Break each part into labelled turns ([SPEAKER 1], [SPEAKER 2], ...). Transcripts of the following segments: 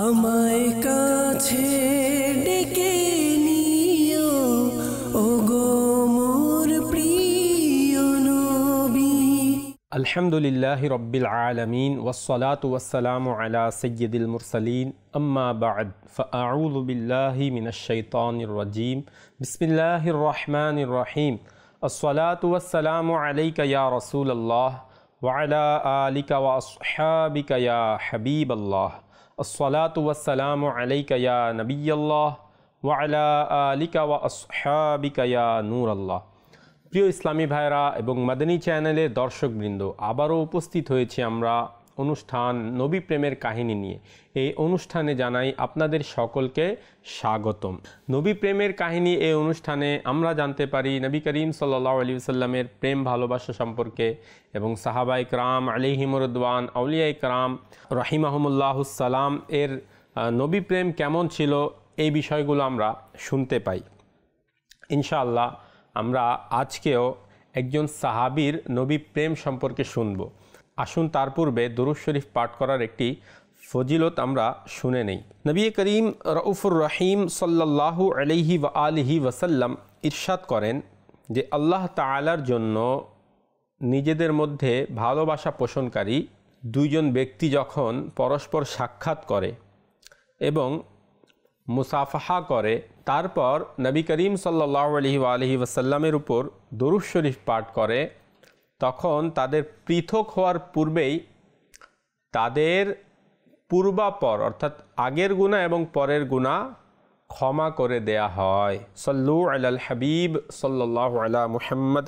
[SPEAKER 1] আমায় কাছে ডেকে নিও ওগো মোর প্রিয় নবী।
[SPEAKER 2] আলহামদুলিল্লাহি রব্বিল আলামিন ওয়াসসালাতু ওয়াসসালামু আলা সাইয়্যিদিল মুরসালিন আম্মা বা'দ ফাআউযু বিল্লাহি মিনাশ শাইতানির রাজীম বিসমিল্লাহির রহমানির রহিম আসসালাতু ওয়াসসালামু আলাইকা ইয়া রাসূলুল্লাহ ওয়া আলা আলিকা ওয়া আসহাবিকা ইয়া হাবিবাল্লাহ আসসালাতু ওয়াসসালামু আলাইকা ইয়া নবিয়াল্লাহ ওয়া আলা আলিকা ওয়া আসহাবিকা ইয়া নূরাল্লাহ। প্রিয় ইসলামী ভাইরা এবং মাদানী চ্যানেলের দর্শকবৃন্দ, আবারও উপস্থিত হয়েছি আমরা অনুষ্ঠান নবী প্রেমের কাহিনী নিয়ে। এই অনুষ্ঠানে জানাই আপনাদের সকলকে স্বাগতম। নবী প্রেমের কাহিনী এই অনুষ্ঠানে আমরা জানতে পারি নবী করিম সাল্লাল্লাহু আলাইহি ওয়াসাল্লামের প্রেম ভালোবাসা সম্পর্কে এবং সাহাবা ইকরাম আলাইহিমুর রিদওয়ান, আউলিয়া ইকরাম রাহিমাহুমুল্লাহুস সালাম এর নবী প্রেম কেমন ছিল, এই বিষয়গুলো আমরা শুনতে পাই। ইনশাআল্লাহ আমরা আজকেও একজন সাহাবীর নবী প্রেম সম্পর্কে শুনব। আসুন তার পূর্বে দুরূদ শরীফ পাঠ করার একটি ফজিলত আমরা শুনে নেই। নবী করিম রউফুর রহিম সাল্লাল্লাহু আলাইহি ওয়া আলিহি ওয়াসাল্লাম ইরশাদ করেন যে আল্লাহ তাআলার জন্য নিজেদের মধ্যে ভালোবাসা পোষণকারী দুইজন ব্যক্তি যখন পরস্পর সাক্ষাৎ করে এবং মুসাফাহা করে, তারপর নবী করিম সাল্লাল্লাহু আলাইহি ওয়াসাল্লামের উপর দুরূদ শরীফ পাঠ করে, তখন তাদের পৃথক হওয়ার পূর্বেই তাদের পূর্বাপর অর্থাৎ আগের গুনাহ এবং পরের গুনাহ ক্ষমা করে দেয়া হয়। সাল্লু আলাল হাবিব সাল্লাল্লাহু আলা মুহাম্মদ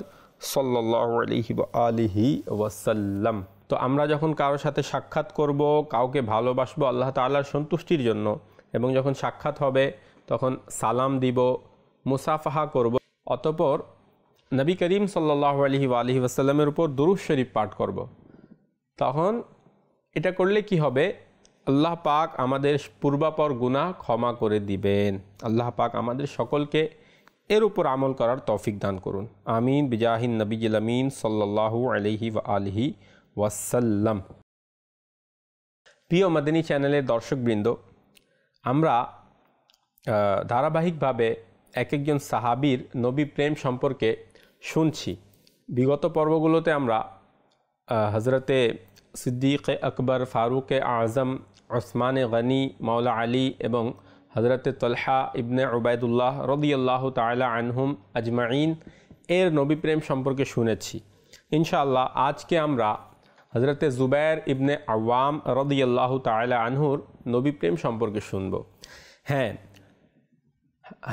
[SPEAKER 2] সাল্লাল্লাহু আলাইহি ওয়া আলিহি ওয়াসাল্লাম। তো আমরা যখন কারোর সাথে সাক্ষাৎ করব, কাউকে ভালোবাসবো আল্লাহ তাআলার সন্তুষ্টির জন্য, এবং যখন সাক্ষাৎ হবে তখন সালাম দিব, মুসাফাহা করব, অতঃপর নবী করিম সাল্লাল্লাহু আলাইহি ওয়া আলিহি ওয়াসাল্লামের উপর দুরূদ শরীফ পাঠ করব। তখন এটা করলে কি হবে? আল্লাহ পাক আমাদের পূর্বাপর গুনাহ ক্ষমা করে দিবেন। আল্লাহ পাক আমাদের সকলকে এর উপর আমল করার তৌফিক দান করুন। আমিন বিজাহিন নবিয়্যিল আমিন সাল্লাল্লাহু আলাইহি ওয়া আলিহি ওয়াসাল্লাম। প্রিয় মাদানী চ্যানেলের দর্শকবৃন্দ, আমরা ধারাবাহিকভাবে এক একজন সাহাবীর নবী প্রেম সম্পর্কে শুনছি। বিগত পর্বগুলোতে আমরা হজরতে সিদ্দিক আকবর, ফারুক আজম, ওসমান গনি, মাওলা আলী এবং হজরতে তলহা ইবনে উবাইদুল্লাহ রাদিয়াল্লাহু তাআলা আনহুম আজমাইন এর নবী প্রেম সম্পর্কে শুনেছি। ইনশাআল্লাহ আজকে আমরা হজরতে জুবাইর ইবনে আওয়াম রাদিয়াল্লাহু তাআলা আনহুর নবী প্রেম সম্পর্কে শুনব। হ্যাঁ,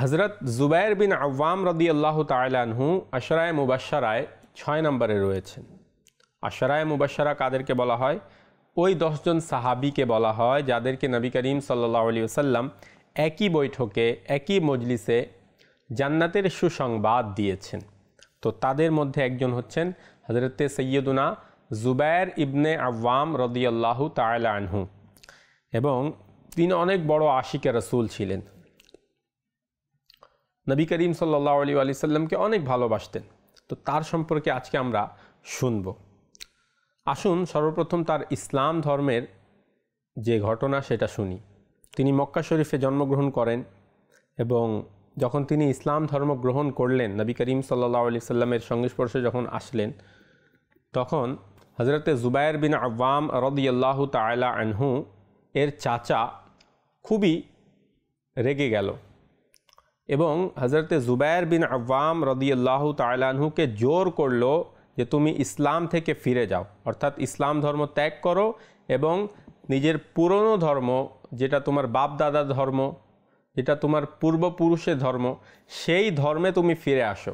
[SPEAKER 2] হজরত জুবাইর বিন আওয়াম রাদিয়াল্লাহু তাআলা আনহু আশরায়ে মুবাশশারায় 6 নম্বরে রয়েছেন। আশরায়ে মুবাশশারা কাদেরকে বলা হয়? ওই 10 জন সাহাবীকে বলা হয় যাদেরকে নবী করিম সাল্লাল্লাহু আলাইহি ওয়াসাল্লাম একই বৈঠকে একই মজলিসে জান্নাতের সুসংবাদ দিয়েছেন। তো তাদের মধ্যে একজন হচ্ছেন হজরতে সৈয়দুনা জুবাইর ইবনে আওয়াম রাদিয়াল্লাহু তাআলা আনহু, এবং তিনি অনেক বড় আশিকে রাসূল ছিলেন। নবী করিম সাল্লাল্লাহু আলাইহি ওয়া সাল্লামকে অনেক ভালোবাসতেন। তো তার সম্পর্কে আজকে আমরা শুনব। আসুন সর্বপ্রথম তার ইসলাম ধর্মের যে ঘটনা সেটা শুনি। তিনি মক্কা শরীফে জন্মগ্রহণ করেন এবং যখন তিনি ইসলাম ধর্ম গ্রহণ করলেন, নবী করিম সাল্লাল্লাহু আলাইহি সাল্লামের সংস্পর্শে যখন আসলেন, তখন হজরতে জুবাইর বিন আওয়াম রাদিয়াল্লাহু তাআলা আনহু এর চাচা খুবই রেগে গেল এবং হজরতে জুবাইর বিন আওয়াম রাদিয়াল্লাহু তাআলা আনহুকে জোর করলো যে তুমি ইসলাম থেকে ফিরে যাও, অর্থাৎ ইসলাম ধর্ম ত্যাগ করো এবং নিজের পুরনো ধর্ম, যেটা তোমার বাপ দাদার ধর্ম, যেটা তোমার পূর্বপুরুষের ধর্ম, সেই ধর্মে তুমি ফিরে আসো।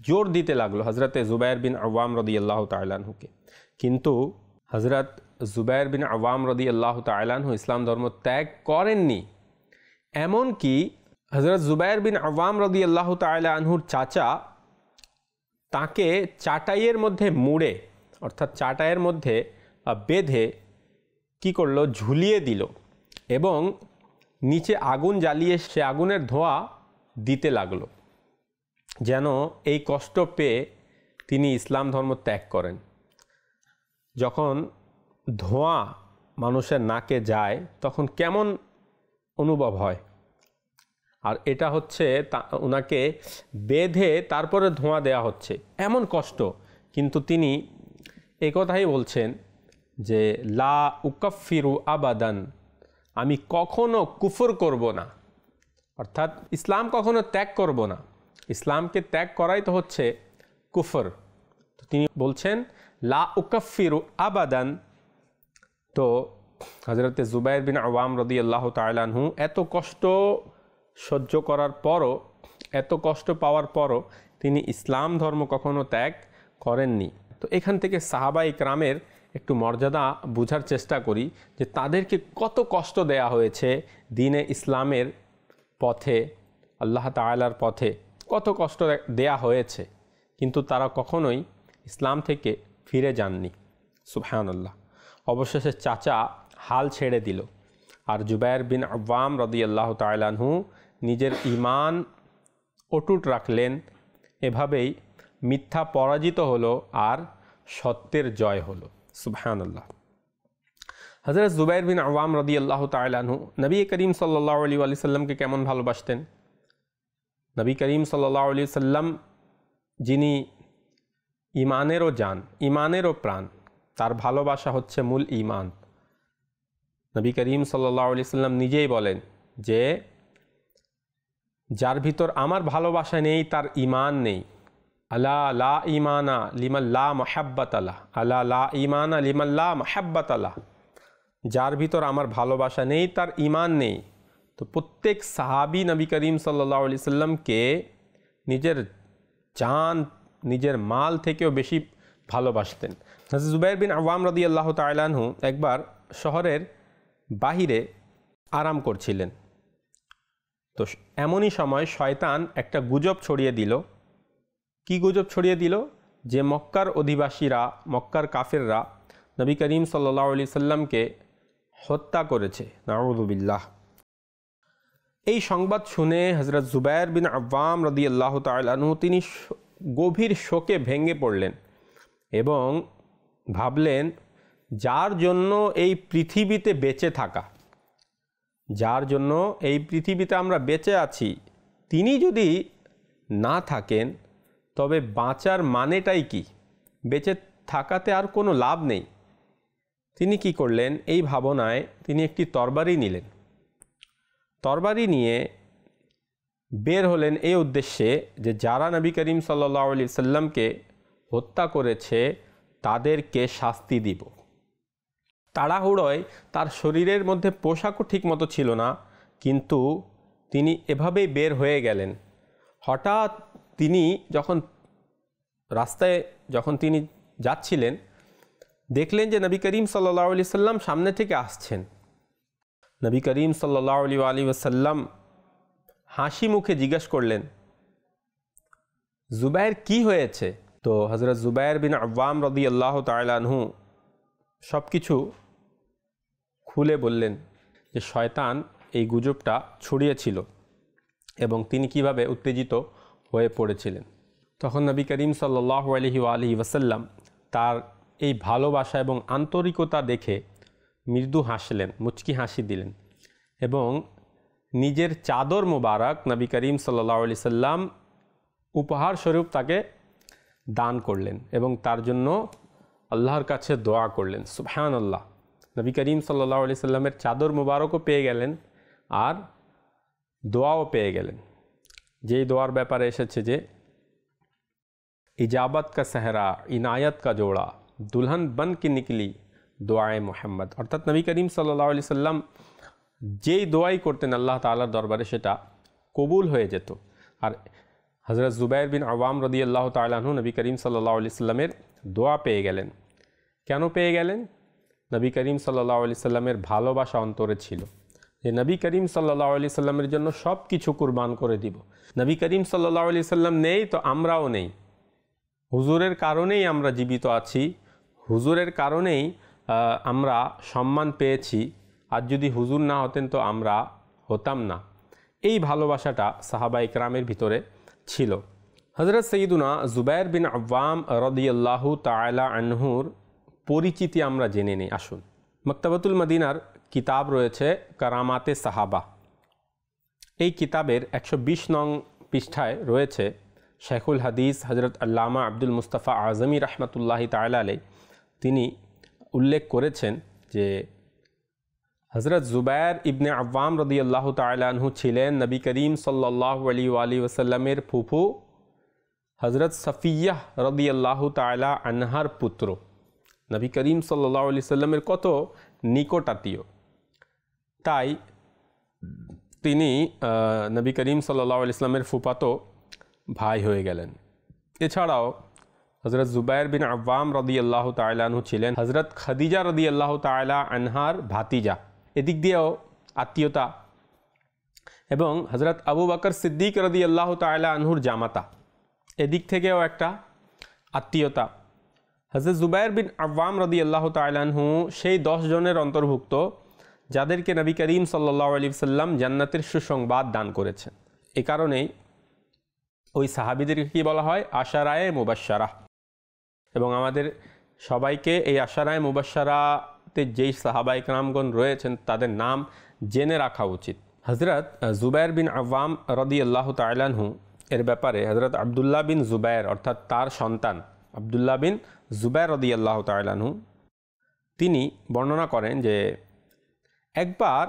[SPEAKER 2] জোর দিতে লাগলো হজরতে জুবাইর বিন আওয়াম রাদিয়াল্লাহু তাআলা আনহুকে। কিন্তু হজরত জুবাইর বিন আওয়াম রাদিয়াল্লাহু তাআলা আনহু ইসলাম ধর্ম ত্যাগ করেননি। এমনকি হজরত জুবাইর বিন আওয়াম রাদিয়াল্লাহু তাআলা আনহুর চাচা তাকে চাটাইয়ের মধ্যে মুড়ে, অর্থাৎ চাটাইয়ের মধ্যে বেঁধে কি করলো? ঝুলিয়ে দিল এবং নিচে আগুন জ্বালিয়ে সে আগুনের ধোঁয়া দিতে লাগলো, যেন এই কষ্ট পেয়ে তিনি ইসলাম ধর্ম ত্যাগ করেন। যখন ধোঁয়া মানুষের নাকে যায় তখন কেমন অনুভব হয়। আর এটা হচ্ছে ওনাকে বেঁধে তারপরে ধোঁয়া দেওয়া হচ্ছে, এমন কষ্ট। কিন্তু তিনি একথাই বলছেন যে লা উকাফিরু আবাদান, আমি কখনো কুফর করব না, অর্থাৎ ইসলাম কখনো ত্যাগ করব না। ইসলামকে ত্যাগ করাই তো হচ্ছে কুফর। তো তিনি বলছেন লা উকাফিরু আবাদান। তো হযরতে জুবাইর বিন আওয়াম রাদিয়াল্লাহু তাআলা আনহু এত কষ্ট সহ্য করার পরও, এত কষ্ট পাওয়ার পরও তিনি ইসলাম ধর্ম কখনো ত্যাগ করেননি। তো এখান থেকে সাহাবা ইকরামের একটু মর্যাদা বোঝার চেষ্টা করি যে তাদেরকে কত কষ্ট দেয়া হয়েছে দ্বীনে ইসলামের পথে, আল্লাহ তাআলার পথে কত কষ্ট দেয়া হয়েছে, কিন্তু তারা কখনোই ইসলাম থেকে ফিরে যাননি। সুবহানাল্লাহ। অবশেষে চাচা হাল ছেড়ে দিল, আর জুবাইর বিন আওয়াম রাদিয়াল্লাহু তাআলা আনহু নিজের ঈমান অটুট রাখলেন। এভাবেই মিথ্যা পরাজিত হলো আর সত্যের জয় হলো। সুবহানাল্লাহ। হযরত জুবাইর বিন আওয়াম রাদিয়াল্লাহু তাআলা আনহু নবী করিম সাল্লাল্লাহু আলাইহি ওয়া সাল্লামকে কেমন ভালোবাসতেন। নবী করিম সাল্লাল্লাহু আলাইহি সাল্লাম যিনি ঈমানেরও জান, ঈমানেরও প্রাণ, তার ভালোবাসা হচ্ছে মূল ঈমান। নবী করিম সাল্লাল্লাহু আলাইহি সাল্লাম নিজেই বলেন যে যার ভিতর আমার ভালোবাসা নেই তার ঈমান নেই। আলা লা ঈমানা লিমান লা মুহাব্বাত আলাহ, আলা লা ঈমানা লিমান লা মুহাব্বাত আলাহ। যার ভিতর আমার ভালোবাসা নেই তার ঈমান নেই। তো প্রত্যেক সাহাবী নবী করিম সাল্লাল্লাহু আলাইহি সাল্লামকে নিজের জান, নিজের মাল থেকেও বেশি ভালোবাসতেন। হযরত জুবাইর বিন আওয়াম রাদিয়াল্লাহু তাআলা আনহু একবার শহরের বাহিরে আরাম করছিলেন। তো এমনই সময় শয়তান একটা গুজব ছড়িয়ে দিল। কি গুজব ছড়িয়ে দিল? যে মক্কার অধিবাসীরা, মক্কার কাফেররা নবী করিম সাল্লাল্লাহু আলাইহি সাল্লামকে হত্যা করেছে। নাউযু বিল্লাহ। এই সংবাদ শুনে হযরত জুবাইর বিন আওয়াম রাদিয়াল্লাহু তাআলা আনহু তিনি গভীর শোকে ভেঙে পড়লেন এবং ভাবলেন যার জন্য এই পৃথিবীতে বেঁচে থাকা, যার জন্য এই পৃথিবীতে আমরা বেঁচে আছি, তিনি যদি না থাকেন তবে বাঁচার মানেটাই কি? বেঁচে থাকাতে আর কোনো লাভ নেই। তিনি কি করলেন? এই ভাবনায় তিনি একটি তরবারি নিলেন। তরবারি নিয়ে বের হলেন এই উদ্দেশ্যে যে যারা নবী করিম সাল্লাল্লাহু আলাইহি সাল্লামকে হত্যা করেছে তাদেরকে শাস্তি দিব। তাড়াহুড়োয় তার শরীরের মধ্যে পোশাকও ঠিক মতো ছিল না, কিন্তু তিনি এভাবেই বের হয়ে গেলেন। হঠাৎ তিনি রাস্তায় যখন তিনি যাচ্ছিলেন দেখলেন যে নবী করিম সাল্লাল্লাহু আলাইহি সাল্লাম সামনে থেকে আসছেন। নবী করিম সাল্লাল্লাহু আলাইহি ওয়াসাল্লাম হাসি মুখে জিজ্ঞাসা করলেন, জুবাইর কি হয়েছে? তো হযরত জুবাইর বিন আওয়াম রাদিয়াল্লাহু তাআলা আনহু সব কিছু খুলে বললেন যে শয়তান এই গুজবটা ছড়িয়েছিল এবং তিনি কিভাবে উত্তেজিত হয়ে পড়েছিলেন। তখন নবী করিম সাল্লাল্লাহু আলাইহি ওয়াসাল্লাম তার এই ভালোবাসা এবং আন্তরিকতা দেখে মৃদু হাসলেন, মুচকি হাসি দিলেন এবং নিজের চাদর মোবারক নবী করিম সাল্লাল্লাহু আলাইহি সাল্লাম উপহার স্বরূপ তাকে দান করলেন এবং তার জন্য আল্লাহর কাছে দোয়া করলেন। সুবহানাল্লাহ। নবী করিম সাল্লাল্লাহু আলাইহি সাল্লামের চাদর মোবারকও পেয়ে গেলেন আর দোয়াও পেয়ে গেলেন, যেই দোয়ার ব্যাপারে এসেছে যে ইজাবত কা সেহরা, ইনায়ত কা জোড়া, দুলহন বন কি নিকলি দোয়ায়ে মোহাম্মদ। অর্থাৎ নবী করিম সাল্লাল্লাহু আলাইহি সাল্লাম যেই দোয়াই করতেন আল্লাহ তাআলার দরবারে সেটা কবুল হয়ে যেত। আর হযরত জুবাইর বিন আওয়াম রাদিয়াল্লাহু তাআলা আনহু নবী করিম সাল্লাল্লাহু আলাইহি সাল্লামের দোয়া পেয়ে গেলেন। কেন পেয়ে গেলেন? নবী করিম সাল্লাল্লাহু আলাইহি সাল্লামের ভালোবাসা অন্তরে ছিল যে নবী করিম সাল্লাল্লাহু আলাইহি সাল্লামের জন্য সব কিছু কুরবান করে দিব। নবী করিম সাল্লাল্লাহু আলাইহি সাল্লাম নেই তো আমরাও নেই, হুজুরের কারণেই আমরা জীবিত আছি, হুজুরের কারণেই আমরা সম্মান পেয়েছি, আর যদি হুজুর না হতেন তো আমরা হতাম না। এই ভালোবাসাটা সাহাবা ইকরামের ভিতরে ছিল। হযরত সৈয়দুনা জুবাইর বিন আওয়াম রাদিয়াল্লাহু তাআলা আনহুর পরিচিতি আমরা জেনে নিই। আসুন, মকতবাতুল মদিনার কিতাব রয়েছে কারামাতে সাহাবা, এই কিতাবের 120 নং পৃষ্ঠায় রয়েছে শেখুল হাদিস হজরত আল্লামা আব্দুল মুস্তাফা আজমি রহমতুল্লাহি তাআলা আলাইহি তিনি উল্লেখ করেছেন যে হজরত জুবায়ের ইবনে আওয়াম রাদিয়াল্লাহু তাআলা আনহু ছিলেন নবী করিম সাল্লাল্লাহু আলাইহি ওয়াসাল্লামের ফুফু হজরত সফিয়াহ রাদিয়াল্লাহু তাআলা আনহার পুত্র। নবী করিম সাল্লাল্লাহু আলাইহি ওয়াসাল্লামের কত নিকট আত্মীয়, তাই তিনি নবী করিম সাল্লাল্লাহু আলাইহি ওয়াসাল্লামের ফুফাতো ভাই হয়ে গেলেন। এছাড়াও হজরত জুবায়ের বিন আওয়াম রাদিয়াল্লাহু তাআলা আনহু ছিলেন হজরত খাদিজা রাদিয়াল্লাহু তাআলা আনহার ভাতিজা, এদিক দিয়েও আত্মীয়তা, এবং হজরত আবু বকর সিদ্দিক রাদিয়াল্লাহু তাআলা আনহুর জামাতা, এদিক থেকেও একটা আত্মীয়তা। হজরত জুবায়ের বিন আওয়াম রাদিয়াল্লাহু তাআলা আনহু সেই 10 জনের অন্তর্ভুক্ত যাদেরকে নবী করিম সাল্লাল্লাহু আলাইহি ওয়াসাল্লাম জান্নাতের সুসংবাদ দান করেছেন। এ কারণেই ওই সাহাবীদেরকে কি বলা হয়? আশারায়ে মুবাশশারা। এবং আমাদের সবাইকে এই আশারায়ে মুবাশশারাতে যেই সাহাবায়ে কেরামগণ রয়েছেন তাদের নাম জেনে রাখা উচিত। হজরত জুবায়ের বিন আওয়াম রাদিয়াল্লাহু তাআলা আনহু এর ব্যাপারে হজরত আবদুল্লাহ বিন জুবায়ের অর্থাৎ তার সন্তান আবদুল্লাহ বিন জুবায়ের রাদিয়াল্লাহু তাআলা আনহু তিনি বর্ণনা করেন যে একবার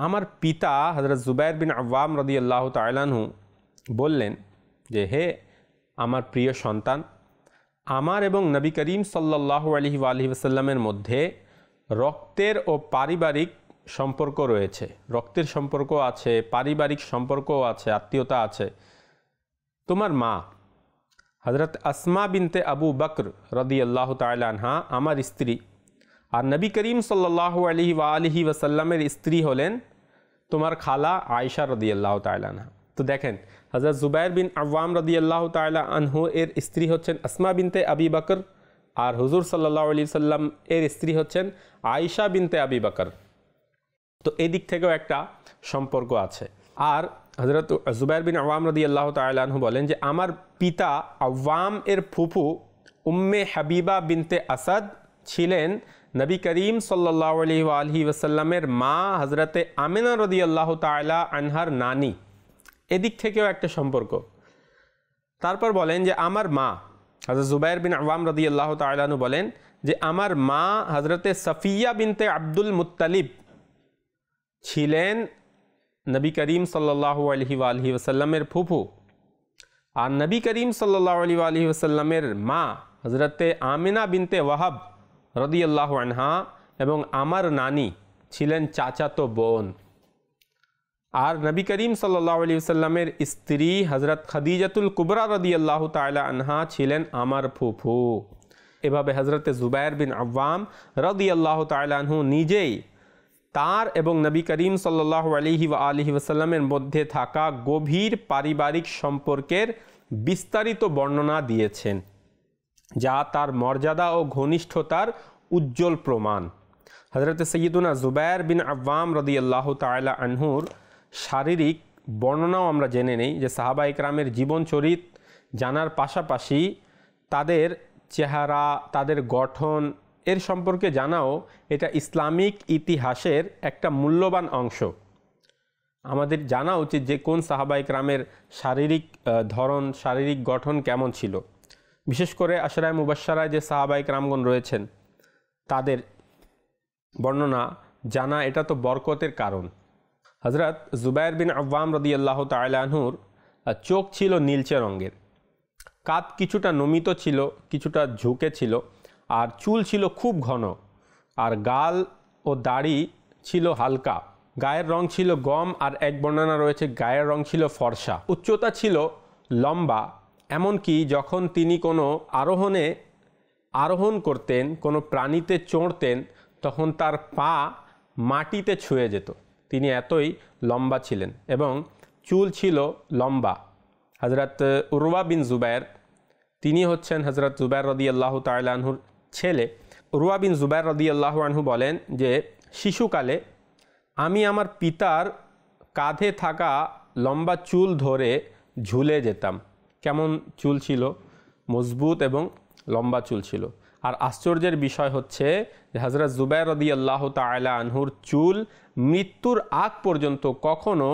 [SPEAKER 2] আমার পিতা হজরত জুবায়ের বিন আওয়াম রাদিয়াল্লাহু তাআলা আনহু বললেন যে হে আমার প্রিয় সন্তান, আমার এবং নবী করিম সাল্লাল্লাহু আলাইহি ওয়াসাল্লামের মধ্যে রক্তের ও পারিবারিক সম্পর্ক রয়েছে, রক্তের সম্পর্ক আছে, পারিবারিক সম্পর্কও আছে, আত্মীয়তা আছে। তোমার মা হজরত আসমা বিনতে আবু বকর রাদিয়াল্লাহু তাআলা আনহা আমার স্ত্রী, আর নবী করিম সাল্লাল্লাহু আলাইহি ওয়াসাল্লামের স্ত্রী হলেন তোমার খালা আয়েশা রাদিয়াল্লাহু তাআলা আনহা। তো দেখেন হজরত জুবায়ের বিন আওয়াম রাদিয়াল্লাহু তাআলা আনহু এর স্ত্রী হচ্ছেন আসমা বিনতে আবি বকর, আর হুজুর সাল্লাল্লাহু আলাইহি ওয়াসাল্লাম এর স্ত্রী হচ্ছেন আয়েশা বিনতে আবি বকর। তো এই দিক থেকেও একটা সম্পর্ক আছে। আর হজরত জুবায়ের বিন আওয়াম রাদিয়াল্লাহু তাআলা আনহু বলেন যে আমার পিতা আওয়াম এর ফুফু উম্মে হাবিবা বিনতে আসাদ ছিলেন নবী করিম সাল্লাল্লাহু আলাইহি ওয়াসাল্লামের মা হজরতে আমিনা রাদিয়াল্লাহু তাআলা আনহার নানি, এদিক থেকেও একটা সম্পর্ক। তারপর বলেন যে আমার মা হজরত জুবায়ের বিন আওয়াম রাদিয়াল্লাহু তাআলা আনহু বলেন যে আমার মা হজরতে সফিয়া বিনতে আব্দুল মুত্তালিব ছিলেন নবী করিম সাল্লাল্লাহু আলাইহি ওয়াসাল্লামের ফুফু, আর নবী করিম সাল্লাল্লাহু আলাইহি ওয়াসাল্লামের মা হজরতে আমিনা বিনতে ওয়াহাব রাদিয়াল্লাহু আনহা এবং আমার নানি ছিলেন চাচাতো বোন। আর নবী করিম সাল্লাল্লাহু আলাইহি ওয়াসাল্লামের স্ত্রী হজরত খাদিজাতুল কুবরা রাদিয়াল্লাহু তাআলা আনহা ছিলেন আমার ফুফু। এভাবে হজরতে জুবায়ের বিন আওয়াম রাদিয়াল্লাহু তাআলা আনহু নিজেই তার এবং নবী করিম সাল্লাল্লাহু আলাইহি ওয়াসাল্লামের মধ্যে থাকা গভীর পারিবারিক সম্পর্কের বিস্তারিত বর্ণনা দিয়েছেন, যা তার মর্যাদা ও ঘনিষ্ঠতার উজ্জ্বল প্রমাণ। হজরতে সৈয়দুনা জুবায়ের বিন আওয়াম রাদিয়াল্লাহু তাআলা আনহুর শারীরিক বর্ণনাও আমরা জেনে নেই, যে সাহাবা ইকরামের জীবনচরিত জানার পাশাপাশি তাদের চেহারা, তাদের গঠন এর সম্পর্কে জানাও এটা ইসলামিক ইতিহাসের একটা মূল্যবান অংশ। আমাদের জানা উচিত যে কোন সাহাবা ইকরামের শারীরিক ধরন, শারীরিক গঠন কেমন ছিল। বিশেষ করে আশরায়ে মুবাশশারায় যে সাহাবা ইকরামগণ রয়েছেন তাদের বর্ণনা জানা এটা তো বরকতের কারণ। হজরত জুবায়ের বিন আওয়াম রাদিয়াল্লাহু তাআলা আনহুর চোখ ছিল নীলচে রঙের, কাঁধ কিছুটা নমিত ছিল, কিছুটা ঝুঁকে ছিল, আর চুল ছিল খুব ঘন, আর গাল ও দাড়ি ছিল হালকা। গায়ের রং ছিল গম, আর এক বর্ণনা রয়েছে গায়ের রং ছিল ফর্সা। উচ্চতা ছিল লম্বা, এমনকি যখন তিনি কোনো আরোহণ করতেন, কোনো প্রাণীতে চড়তেন, তখন তার পা মাটিতে ছুঁয়ে যেত। তিনি এতই লম্বা ছিলেন এবং চুল ছিল লম্বা। হজরত উরওয়া বিন জুবায়ের তিনি হচ্ছেন হজরত জুবায়ের রাদিয়াল্লাহু তাআলা আনহুর ছেলে। উরওয়া বিন জুবায়ের রাদিয়াল্লাহু আনহু বলেন যে শিশুকালে আমি আমার পিতার কাঁধে থাকা লম্বা চুল ধরে ঝুলে যেতাম। কেমন চুল ছিল? মজবুত এবং লম্বা চুল ছিল। আর আশ্চর্যের বিষয় হচ্ছে যে হজরত জুবায়ের রাদিয়াল্লাহু তাআলা আনহুর চুল মৃত্যুর আগ পর্যন্ত কখনো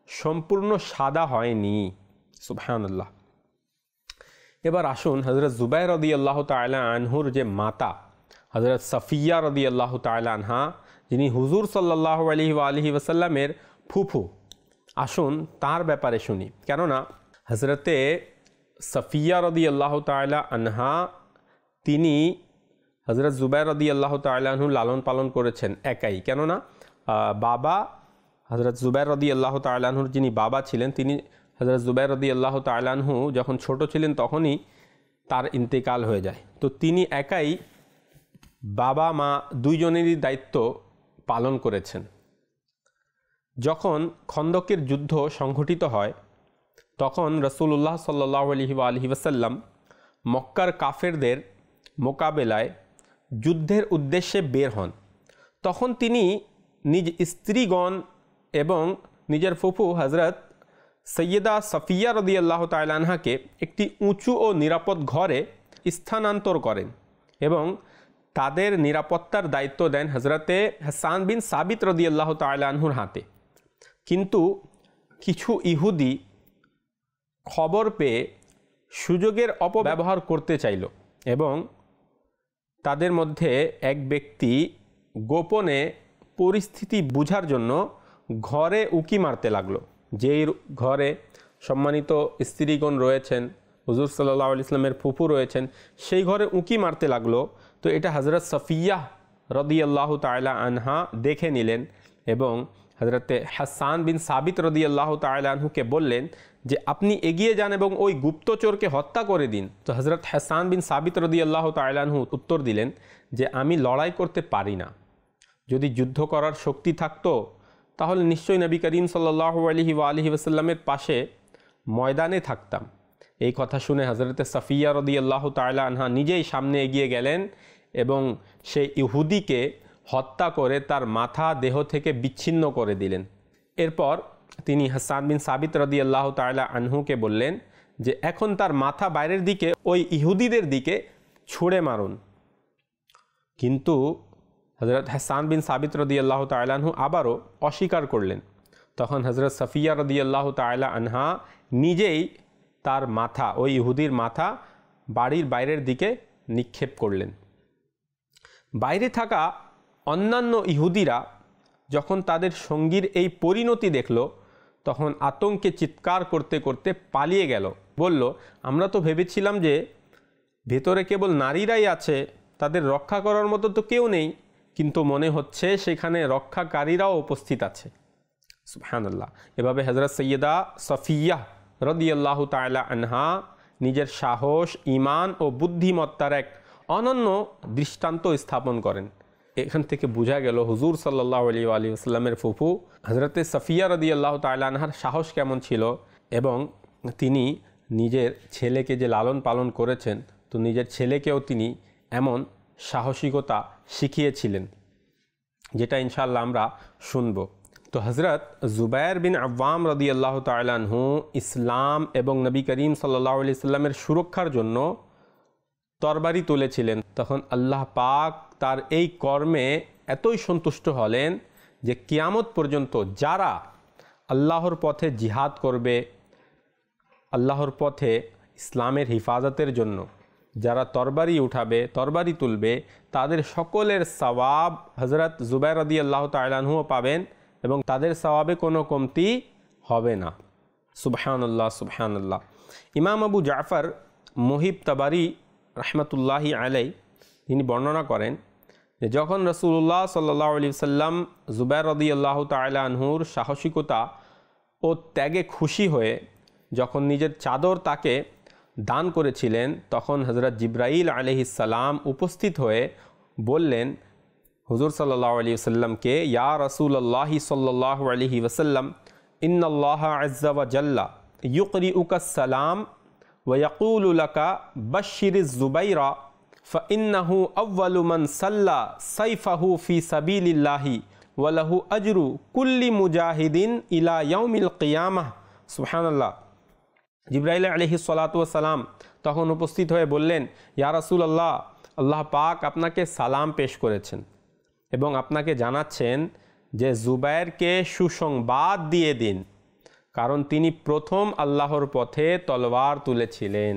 [SPEAKER 2] সম্পূর্ণ সাদা হয়নি। সুবহানাল্লাহ। এবার আসুন হযরত জুবাইর রাদিয়াল্লাহু তাআলা আনহুর যে মাতা হযরত সাফিয়া রাদিয়াল্লাহু তাআলা আনহা, যিনি হুজুর সাল্লাল্লাহু আলাইহি ওয়া আলিহি ওয়াসাল্লামের ফুফু, আসুন তার ব্যাপারে শুনি। কেননা হযরতে সাফিয়া রাদিয়াল্লাহু তাআলা আনহা তিনি হযরত জুবাইর রাদিয়াল্লাহু তাআলা আনহু লালন পালন করেছেন একাই। কেননা বাবা হযরত জুবাইর রাদিয়াল্লাহু তাআলা আনহুর যিনি বাবা ছিলেন, তিনি হযরত জুবাইর রাদিয়াল্লাহু তাআলা আনহু যখন ছোট ছিলেন তখনই তার ইন্তেকাল হয়ে যায়। তো তিনি একাই বাবা মা দুইজনেরই দায়িত্ব পালন করেছেন। যখন খন্দকের যুদ্ধ সংঘটিত হয় তখন রাসূলুল্লাহ সাল্লাল্লাহু আলাইহি ওয়া আলিহি ওয়াসাল্লাম মক্কার কাফেরদের মোকাবেলায় যুদ্ধের উদ্দেশ্যে বের হন। তখন তিনি নিজ স্ত্রীগণ এবং নিজের ফুফু হযরত সৈয়দা সাফিয়া রাদিয়াল্লাহু তাআলা আনহাকে একটি উঁচু ও নিরাপদ ঘরে স্থানান্তর করেন এবং তাদের নিরাপত্তার দায়িত্ব দেন হযরতে হাসান বিন সাবিত রাদিয়াল্লাহু তাআলা আনহুর হাতে। কিন্তু কিছু ইহুদি খবর পেয়ে সুযোগের অপব্যবহার করতে চাইল এবং তাদের মধ্যে এক ব্যক্তি গোপনে পরিস্থিতি বুঝার জন্য ঘরে উকি মারতে লাগলো। যেই ঘরে সম্মানিত স্ত্রীগণ রয়েছেন, হুজুর সাল্লাল্লাহু আলাইহি ওয়াসাল্লামের ফুফু রয়েছেন, সেই ঘরে উকি মারতে লাগলো। তো এটা হযরত সাফিয়া রাদিয়াল্লাহু তাআলা আনহা দেখে নিলেন এবং হযরতে হাসান বিন সাবিত রাদিয়াল্লাহু তাআলা আনহুকে বললেন যে আপনি এগিয়ে যান এবং ওই গুপ্তচরকে হত্যা করে দিন। তো হযরত হাসান বিন সাবিত রাদিয়াল্লাহু তাআলা আনহু উত্তর দিলেন যে আমি লড়াই করতে পারি না, যদি যুদ্ধ করার শক্তি থাকতো তাহলে নিশ্চয়ই নবী করিম সাল্লাল্লাহু আলাইহি ওয়া আলিহি ওয়াসাল্লামের পাশে ময়দানে থাকতাম। এই কথা শুনে হযরতে সাফিয়া রাদিয়াল্লাহু তাআলা আনহা নিজেই সামনে এগিয়ে গেলেন এবং সেই ইহুদিকে হত্যা করে তার মাথা দেহ থেকে বিচ্ছিন্ন করে দিলেন। এরপর তিনি হাসান বিন সাবিত রাদিয়াল্লাহু তাআলা আনহুকে বললেন যে এখন তার মাথা বাইরের দিকে ওই ইহুদিদের দিকে ছুঁড়ে মারুন। কিন্তু হযরত হাসান বিন সাবিত রাদিয়াল্লাহু তাআলা আনহু আবারও অস্বীকার করলেন। তখন হযরত সাফিয়া রাদিয়াল্লাহু তাআলা আনহা নিজেই তার মাথা, ওই ইহুদির মাথা বাড়ির বাইরের দিকে নিক্ষেপ করলেন। বাইরে থাকা অন্যান্য ইহুদিরা যখন তাদের সঙ্গীর এই পরিণতি দেখল তখন আতঙ্কে চিৎকার করতে করতে পালিয়ে গেল। বলল, আমরা তো ভেবেছিলাম যে ভেতরে কেবল নারীরাই আছে, তাদের রক্ষা করার মতো তো কেউ নেই, কিন্তু মনে হচ্ছে সেখানে রক্ষাকারীরাও উপস্থিত আছে। সুবহানাল্লাহ। এভাবে হযরত সৈয়দা সাফিয়া রাদিয়াল্লাহু তাআলা আনহা নিজের সাহস, ঈমান ও বুদ্ধিমত্তার এক অনন্য দৃষ্টান্ত স্থাপন করেন। এখান থেকে বোঝা গেল হুজুর সাল্লাল্লাহু আলাইহি ওয়া আলিহি ওয়াসাল্লামের ফুফু হযরতে সাফিয়া রাদিয়াল্লাহু তাআলা আনহার সাহস কেমন ছিল এবং তিনি নিজের ছেলেকে যে লালন পালন করেছেন, তো নিজের ছেলেকেও তিনি এমন সাহসিকতা শিখিয়েছিলেন, যেটা ইনশাআল্লাহ আমরা শুনব। তো হযরত জুবাইর বিন আওয়াম রাদিয়াল্লাহু তাআলা আনহু ইসলাম এবং নবী করিম সাল্লাল্লাহু আলাইহি ওয়াসাল্লামের সুরক্ষার জন্য তরবারি তুলেছিলেন। তখন আল্লাহ পাক তার এই কর্মে এতই সন্তুষ্ট হলেন যে কিয়ামত পর্যন্ত যারা আল্লাহর পথে জিহাদ করবে, আল্লাহর পথে ইসলামের হিফাজতের জন্য যারা তরবারি উঠাবে, তরবারি তুলবে, তাদের সকলের সওয়াব হযরত জুবাইর রাদিয়াল্লাহু তাআলা আনহুও পাবেন এবং তাদের সওয়াবে কোনো কমতি হবে না। সুবহানাল্লাহ, সুবহানাল্লাহ। ইমাম আবু জাফর মুহিব তাবারি রাহমাতুল্লাহি আলাইহি তিনি বর্ণনা করেন যে যখন রাসূলুল্লাহ সাল্লাল্লাহু আলাইহি ওয়াসাল্লাম জুবাইর রাদিয়াল্লাহু তাআলা আনহুর সাহসিকতা ও ত্যাগে খুশি হয়ে যখন নিজের চাদর তাকে দান করেছিলেন, তখন হযরত জিবরাইল আলাইহিস সালাম উপস্থিত হয়ে বললেন হুজুর সাল্লাল্লাহু আলাইহি ওয়াসাল্লামকে, ইয়া রাসূলুল্লাহ সাল্লাল্লাহু আলাইহি ওয়াসাল্লাম, ইন্নাল্লাহ আযজা ওয়া জাল্লা ইউকরিউকা সালাম ওয়া ইয়াকুলু লাকা বাশশিরিজ জুবাইরা ফাইন্নাহু আউয়ালু মান সাল্লা সাইফাহু ফি সাবিলিল্লাহি ওয়া লাহু আজরু কুল্লি মুজাহিদিন ইলা ইয়াউমিল কিয়ামাহ। সুবহানাল্লাহ। জিবরাইল আলাইহিস সালাতু ওয়াস সালাম তখন উপস্থিত হয়ে বললেন, ইয়া রাসূলুল্লাহ, আল্লাহ পাক আপনাকে সালাম পেশ করেছেন এবং আপনাকে জানাচ্ছেন যে জুবাইরকে সুসংবাদ দিয়ে দিন কারণ তিনি প্রথম আল্লাহর পথে তলোয়ার তুলেছিলেন।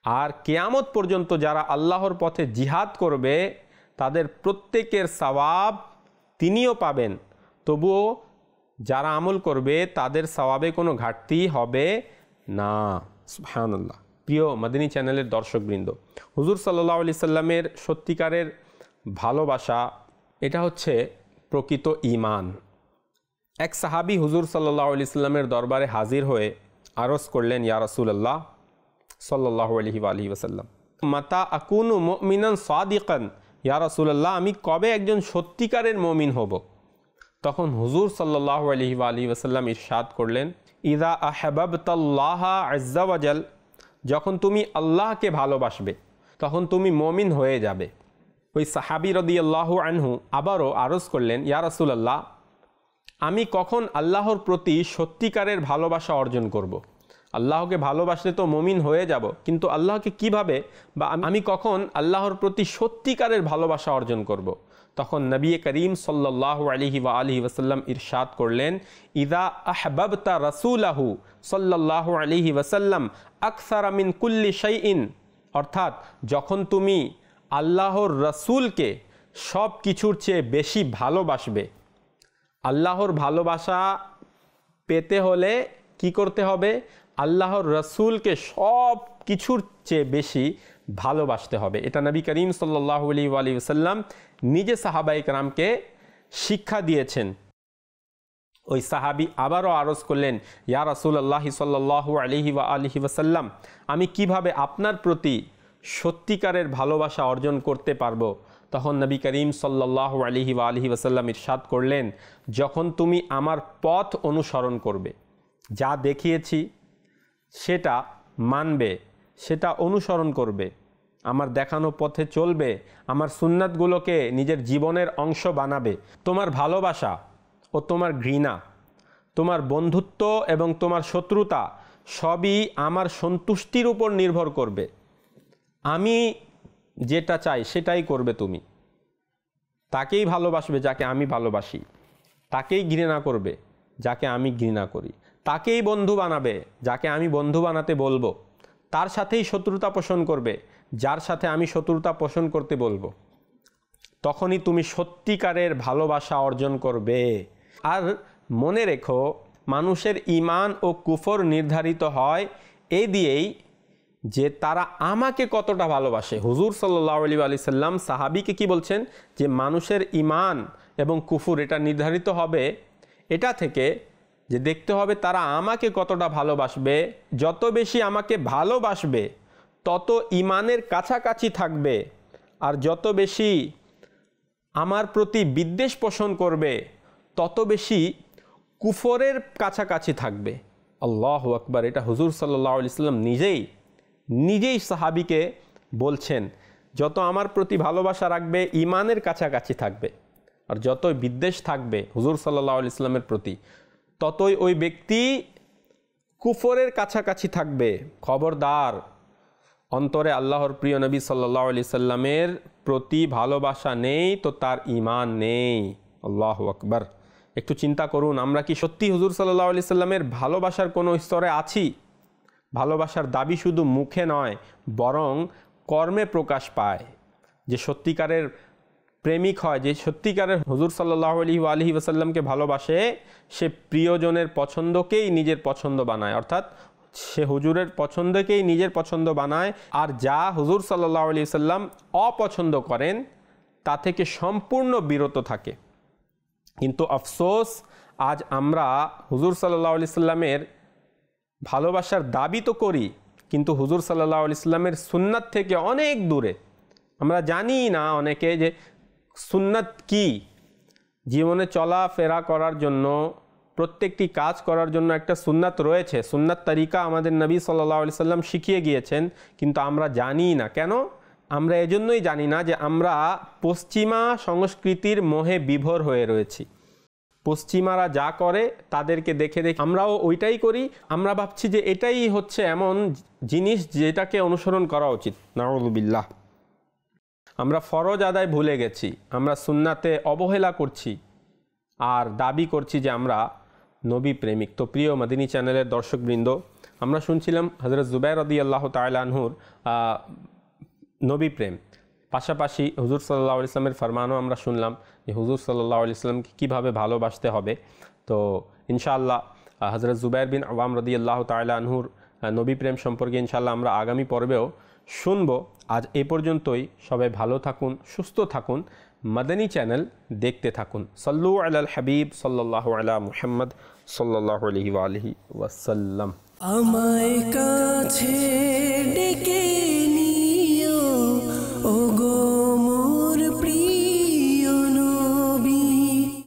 [SPEAKER 2] আর কিয়ামত পর্যন্ত যারা আল্লাহর পথে জিহাদ করবে তাদের প্রত্যেকের সওয়াব তিনিও পাবেন, তবুও যারা আমল করবে তাদের সওয়াবে কোনো ঘাটতি হবে না। সুবহানাল্লাহ। প্রিয় মাদিনী চ্যানেলের দর্শকবৃন্দ, হুজুর সাল্লাল্লাহু আলাইহি সাল্লামের সত্যিকারের ভালোবাসা এটা হচ্ছে প্রকৃত ঈমান। এক সাহাবী হুজুর সাল্লাল্লাহু আলাইহি সাল্লামের দরবারে হাজির হয়ে আরজ করলেন, ইয়া রাসূলুল্লাহ সাল্লাল্লাহু আলাইহি ওয়াসাল্লাম, মাতা আকুনু মুমিনান সাদিকান, ইয়া রাসূলুল্লাহ আমি কবে একজন সত্যিকারের মুমিন হব? তখন হুজুর সাল্লাল্লাহু আলাইহি ওয়াসাল্লাম ইরশাদ করলেন, ইযা আহবাবতাল্লাহা আযজা ওয়াজাল, যখন তুমি আল্লাহকে ভালোবাসবে তখন তুমি মুমিন হয়ে যাবে। ওই সাহাবী রাদিয়াল্লাহু আনহু আবারও আরজ করলেন, ইয়া রাসূলুল্লাহ আমি কখন আল্লাহর প্রতি সত্যিকারের ভালোবাসা অর্জন করব? আল্লাহকে ভালোবাসলে তো মুমিন হয়ে যাব, কিন্তু আল্লাহকে কিভাবে বা আমি কখন আল্লাহর প্রতি সত্যিকারের ভালোবাসা অর্জন করব? তখন নবী করিম সাল্লাল্লাহু আলাইহি ওয়াসাল্লাম ইরশাদ করলেন, ইযা আহবাবতা রাসূলাহু সাল্লাল্লাহু আলাইহি ওয়াসাল্লাম আকসারা মিন কুল্লি শাইইন, অর্থাৎ যখন তুমি আল্লাহর রাসূলকে সব কিছুর চেয়ে বেশি ভালোবাসবে। আল্লাহর ভালোবাসা পেতে হলে কি করতে হবে? আল্লাহর রাসূলকে সব কিছুর চেয়ে বেশি ভালোবাসতে হবে। এটা নবী করিম সাল্লাল্লাহু আলাইহি ওয়াসাল্লাম নিজে সাহাবায়ে কেরামকে শিক্ষা দিয়েছেন। ওই সাহাবী আবারও আরজ করলেন, ইয়া রাসূলুল্লাহ সাল্লাল্লাহু আলাইহি ওয়াসাল্লাম আমি কিভাবে আপনার প্রতি সত্যিকারের ভালোবাসা অর্জন করতে পারবো? তখন নবী করিম সাল্লাল্লাহু আলাইহি ওয়াসাল্লাম ইরশাদ করলেন, যখন তুমি আমার পথ অনুসরণ করবে, যা দেখিয়েছি সেটা মানবে, সেটা অনুসরণ করবে, আমার দেখানো পথে চলবে, আমার সুন্নাতগুলোকে নিজের জীবনের অংশ বানাবে। তোমার ভালোবাসা ও তোমার ঘৃণা, তোমার বন্ধুত্ব এবং তোমার শত্রুতা সবই আমার সন্তুষ্টির উপর নির্ভর করবে। আমি যেটা চাই সেটাই করবে তুমি। তাকেই ভালোবাসবে যাকে আমি ভালোবাসি, তাকেই ঘৃণা করবে যাকে আমি ঘৃণা করি, তাকেই বন্ধু বানাবে যাকে আমি বন্ধু বানাতে বলবো, তার সাথেই শত্রুতা পোষণ করবে যার সাথে আমি শত্রুতা পোষণ করতে বলবো। তখনই তুমি সত্যিকারের ভালোবাসা অর্জন করবে। আর মনে রেখো, মানুষের ঈমান ও কুফর নির্ধারিত হয় এই দিয়েই যে তারা আমাকে কতটা ভালোবাসে। হুজুর সাল্লাল্লাহু আলাইহি সাল্লাম সাহাবীকে কি বলছেন? যে মানুষের ঈমান এবং কুফর এটা নির্ধারিত হবে এটা থেকে যে দেখতে হবে তারা আমাকে কতটা ভালোবাসবে। যত বেশি আমাকে ভালোবাসবে তত ঈমানের কাছাকাছি থাকবে, আর যত বেশি আমার প্রতি বিদ্বেষ পোষণ করবে তত বেশি কুফরের কাছাকাছি থাকবে। আল্লাহু আকবার। এটা হুজুর সাল্লাল্লাহু আলাইহি সাল্লাম নিজেই সাহাবীকে বলছেন, যত আমার প্রতি ভালোবাসা রাখবে ঈমানের কাছাকাছি থাকবে, আর যতই বিদ্বেষ থাকবে হুজুর সাল্লাল্লাহু আলাইহি সাল্লামের প্রতি ততই ওই ব্যক্তি কুফরের কাছাকাছি থাকবে। খবরদার, অন্তরে আল্লাহর প্রিয় নবী সাল্লাল্লাহু আলাইহি সাল্লামের প্রতি ভালোবাসা নেই তো তার ঈমান নেই। আল্লাহু আকবার। একটু চিন্তা করুন, আমরা কি সত্যি হুজুর সাল্লাল্লাহু আলাইহি সাল্লামের ভালোবাসার কোনো স্তরে আছি? ভালোবাসার দাবি শুধু মুখে নয়, বরং কর্মে প্রকাশ পায়। যে সত্যিকারের প্রেমিক হয়, যে সত্যিকারের হুজুর সাল্লাল্লাহু আলাইহি ওয়াসাল্লামকে ভালোবাসে, সে প্রিয়জনের পছন্দকেই নিজের পছন্দ বানায়, অর্থাৎ সে হুজুরের পছন্দকেই নিজের পছন্দ বানায়। আর যা হুজুর সাল্লাল্লাহু আলাইহি ওয়াসাল্লাম অপছন্দ করেন তা থেকে সম্পূর্ণ বিরত থাকে। কিন্তু আফসোস, আজ আমরা হুজুর সাল্লাল্লাহু আলাইহি ওয়াসাল্লামের ভালোবাসার দাবি তো করি, কিন্তু হুজুর সাল্লাল্লাহু আলাইহি ওয়াসাল্লামের সুন্নাত থেকে অনেক দূরে। আমরা জানি না অনেকে যে সুন্নাত কি। জীবনে চলাফেরা করার জন্য, প্রত্যেকটি কাজ করার জন্য একটা সুন্নাত রয়েছে। সুন্নাত তরিকা আমাদের নবী সাল্লাল্লাহু আলাইহি ওয়াসাল্লাম শিখিয়ে গিয়েছেন, কিন্তু আমরা জানি না। কেন? আমরা এজন্যই জানি না যে আমরা পশ্চিমা সংস্কৃতির মোহে বিভোর হয়ে রয়েছি। পশ্চিমারা যা করে তাদেরকে দেখে আমরাও ওইটাই করি। আমরা ভাবছি যে এটাই হচ্ছে এমন জিনিস যেটাকে অনুসরণ করা উচিত। নাউযুবিল্লাহ। আমরা ফরজ আদায় ভুলে গেছি, আমরা সুন্নাতে অবহেলা করছি আর দাবি করছি যে আমরা নবী প্রেমিক। তো প্রিয় মাদিনী চ্যানেলের দর্শকবৃন্দ, আমরা শুনছিলাম হযরত জুবাইর রাদিয়াল্লাহু তাআলা আনহুর নবী প্রেম, পাশাপাশি হুজুর সাল্লাল্লাহু আলাইহি ওয়াসাল্লামের ফরমানও আমরা শুনলাম যে হুজুর সাল্লাল্লাহু আলাইহি ওয়াসাল্লামকে কীভাবে ভালোবাসতে হবে। তো ইনশাআল্লাহ হযরত জুবাইর বিন আওয়াম রাদিয়াল্লাহু তাআলা আনহুর নবী প্রেম সম্পর্কে ইনশাআল্লাহ আমরা আগামী পর্বেও শুনব। আজ এ পর্যন্তই। সবাই ভালো থাকুন, সুস্থ থাকুন, মাদানী চ্যানেল দেখতে থাকুন। সাল্লু আলাল হাবিব সাল্লাল্লাহু আলা মুহাম্মদ সাল্লাল্লাহু আলাইহি ওয়া আলিহি ওয়াসাল্লাম।
[SPEAKER 1] আমায় কাছে ডেকে